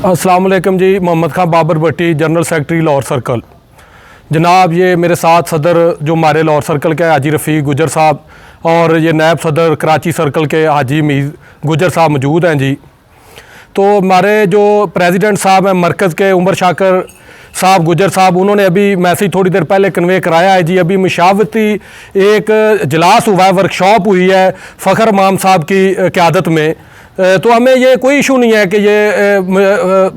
अस्सलाम वालेकुम जी। मोहम्मद खान बाबर भट्टी, general secretary Lahore circle. जनाब, ये मेरे साथ सदर जो हमारे लाहौर सर्कल के हाजी रफ़ीक गुजर साहब और ये नायब सदर कराची सर्कल के हाजी मीर गुजर साहब मौजूद हैं जी। तो हमारे जो प्रेसिडेंट साहब हैं मरकज़ के, उमर शाकर साहब गुजर साहब, उन्होंने अभी मैसेज थोड़ी देर पहले कन्वे कराया है जी। अभी मशावरती एक इजलास हुआ है, वर्कशॉप हुई है फ़खर इमाम साहब की क़यादत में। तो हमें ये कोई इशू नहीं है कि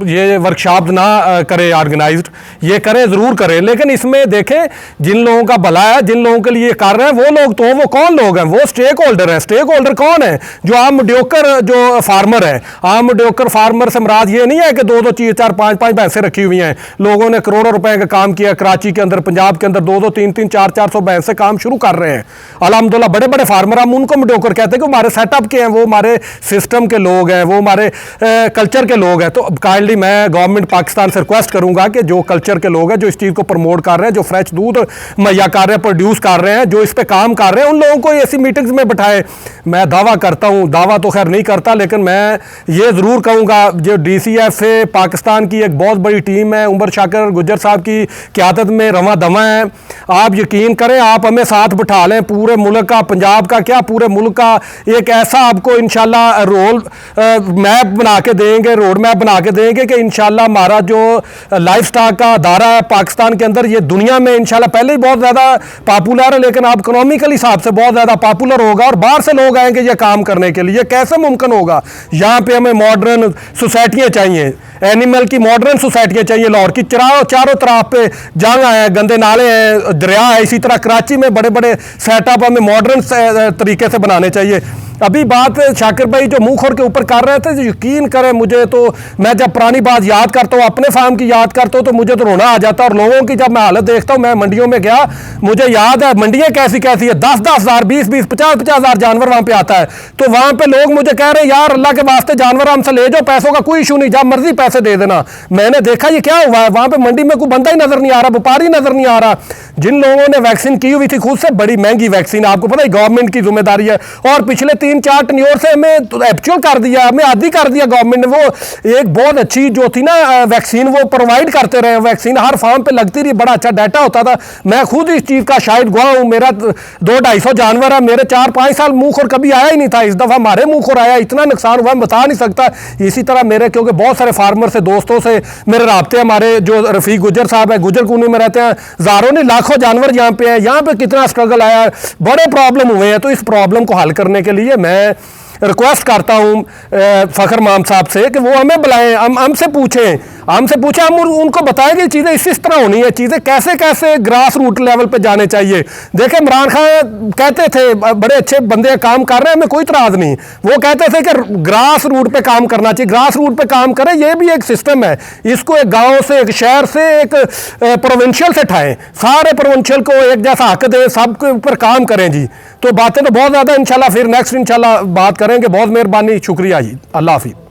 ये वर्कशॉप ना करे ऑर्गेनाइज्ड, ये करें ज़रूर करें, लेकिन इसमें देखें जिन लोगों का भला है, जिन लोगों के लिए कर रहे हैं वो लोग, तो वो कौन लोग हैं? वो स्टेक होल्डर हैं। स्टेक होल्डर कौन है? जो आम मीडियोकर जो फार्मर है। आम मीडियोकर फार्मर से मुराद ये नहीं है कि दो चार चार पाँच भैंसें रखी हुई हैं। लोगों ने करोड़ों रुपए का काम किया कराची के अंदर, पंजाब के अंदर दो तीन चार सौ भैंसें काम शुरू कर रहे हैं अल्हम्दुलिल्लाह। बड़े बड़े फार्मर, हम उनको मीडियोकर कहते हैं कि हमारे सेटअप के हैं, वो हमारे सिस्टम के लोग हैं, वो हमारे कल्चर के लोग हैं। तो काइंडली मैं गवर्नमेंट पाकिस्तान से रिक्वेस्ट करूंगा कि जो कल्चर के लोग हैं, जो इस चीज़ को प्रमोट कर रहे हैं, जो फ्रेश दूध मुहैया कर रहे हैं, प्रोड्यूस कर रहे हैं, जो इस पे काम कर रहे हैं, उन लोगों को ऐसी मीटिंग्स में बिठाए। मैं दावा करता हूं, दावा तो खैर नहीं करता, लेकिन मैं ये ज़रूर कहूँगा, जो DCFA पाकिस्तान की एक बहुत बड़ी टीम है, उमर शाकर गुजर साहब की क़यादत में रवां दवा है। आप यकीन करें, आप हमें साथ बिठा लें, पूरे मुल्क का, पंजाब का क्या, पूरे मुल्क का एक ऐसा आपको इंशाल्लाह रोल मैप बना के देंगे, रोड मैप बना के देंगे कि इंशाल्लाह हमारा जो लाइफ स्टॉक का अदारा है पाकिस्तान के अंदर, ये दुनिया में इंशाल्लाह पहले ही बहुत ज़्यादा पॉपुलर है, लेकिन अब इकोनॉमिकल हिसाब से बहुत ज़्यादा पॉपुलर होगा और बाहर से लोग आएंगे ये काम करने के लिए। कैसे मुमकिन होगा? यहाँ पे हमें मॉडर्न सोसाइटियाँ चाहिए, एनिमल की मॉडर्न सोसाइटियाँ चाहिए। लाहौर की चारों तरफ पे जंग है, गंदे नाले हैं, दरिया है। इसी तरह कराची में बड़े बड़े सेटअप हमें मॉडर्न तरीके से बनाने चाहिए। अभी बात शाकिर भाई जो मुंह खोर के ऊपर कर रहे थे, जो यकीन करें मुझे तो, मैं जब पुरानी बात याद करता हूँ, अपने फार्म की याद करता हूँ, तो मुझे तो रोना आ जाता है। और लोगों की जब मैं हालत देखता हूँ, मैं मंडियों में गया, मुझे याद है मंडियाँ कैसी कैसी है, 10-10 हज़ार, 20-20, 50-50 हज़ार जानवर वहाँ पे आता है। तो वहाँ पे लोग मुझे कह रहे हैं, यार अल्लाह के वास्ते जानवर हमसे ले जाओ, पैसों का कोई इशू नहीं, जब मर्जी पैसे दे देना। मैंने देखा ये क्या हुआ है, वहाँ पे मंडी में कोई बंदा ही नजर नहीं आ रहा, व्यापारी नजर नहीं आ रहा। जिन लोगों ने वैक्सीन की हुई थी खुद से, बड़ी महंगी वैक्सीन, आपको पता है गवर्नमेंट की जिम्मेदारी है, और पिछले 3-4 टन्योर से हमें तो एक्चुअल कर दिया, हमें आदि कर दिया गवर्नमेंट ने। वो एक बहुत अच्छी जो थी ना वैक्सीन, वो प्रोवाइड करते रहे, वैक्सीन हर फार्म पे लगती रही, बड़ा अच्छा डाटा होता था। मैं खुद इस चीज़ का शायद गवाह हूँ। मेरा 200-250 जानवर है, मेरे 4-5 साल मुँह खोर कभी आया ही नहीं था, इस दफ़ा हमारे मुँह खोर आया, इतना नुकसान हुआ मैं बता नहीं सकता। इसी तरह मेरे, क्योंकि बहुत सारे फार्मर से, दोस्तों से मेरे राब्ते, हमारे जो रफ़ीक गुजर साहब है, गुजर कॉलोनी में रहते हैं, हज़ारों नहीं लाखों जानवर यहाँ पे हैं। यहाँ पे कितना स्ट्रगल आया है, बड़े प्रॉब्लम हुए हैं। तो इस प्रॉब्लम को हल करने के लिए मैं रिक्वेस्ट करता हूँ फ़खर इमाम साहब से कि वो हमें बुलाएं, हमसे पूछें, हम उनको बताएं कि चीज़ें इस तरह होनी है, चीज़ें कैसे कैसे ग्रास रूट लेवल पे जाने चाहिए। देखें, इमरान खान कहते थे, बड़े अच्छे बंदे काम कर रहे हैं, हमें कोई इतराज़ नहीं, वो कहते थे कि ग्रास रूट पे काम करना चाहिए, ग्रास रूट पे काम करें। ये भी एक सिस्टम है, इसको एक गाँव से, एक शहर से, एक प्रोविंशियल से उठाएँ, सारे प्रोविंशियल को एक जैसा हक दें, सबके ऊपर काम करें जी। तो बातें तो बहुत ज़्यादा, इंशाल्लाह फिर नेक्स्ट इंशाल्लाह बात करेंगे। बहुत मेहरबानी, शुक्रिया जी, अल्लाह हाफिज़।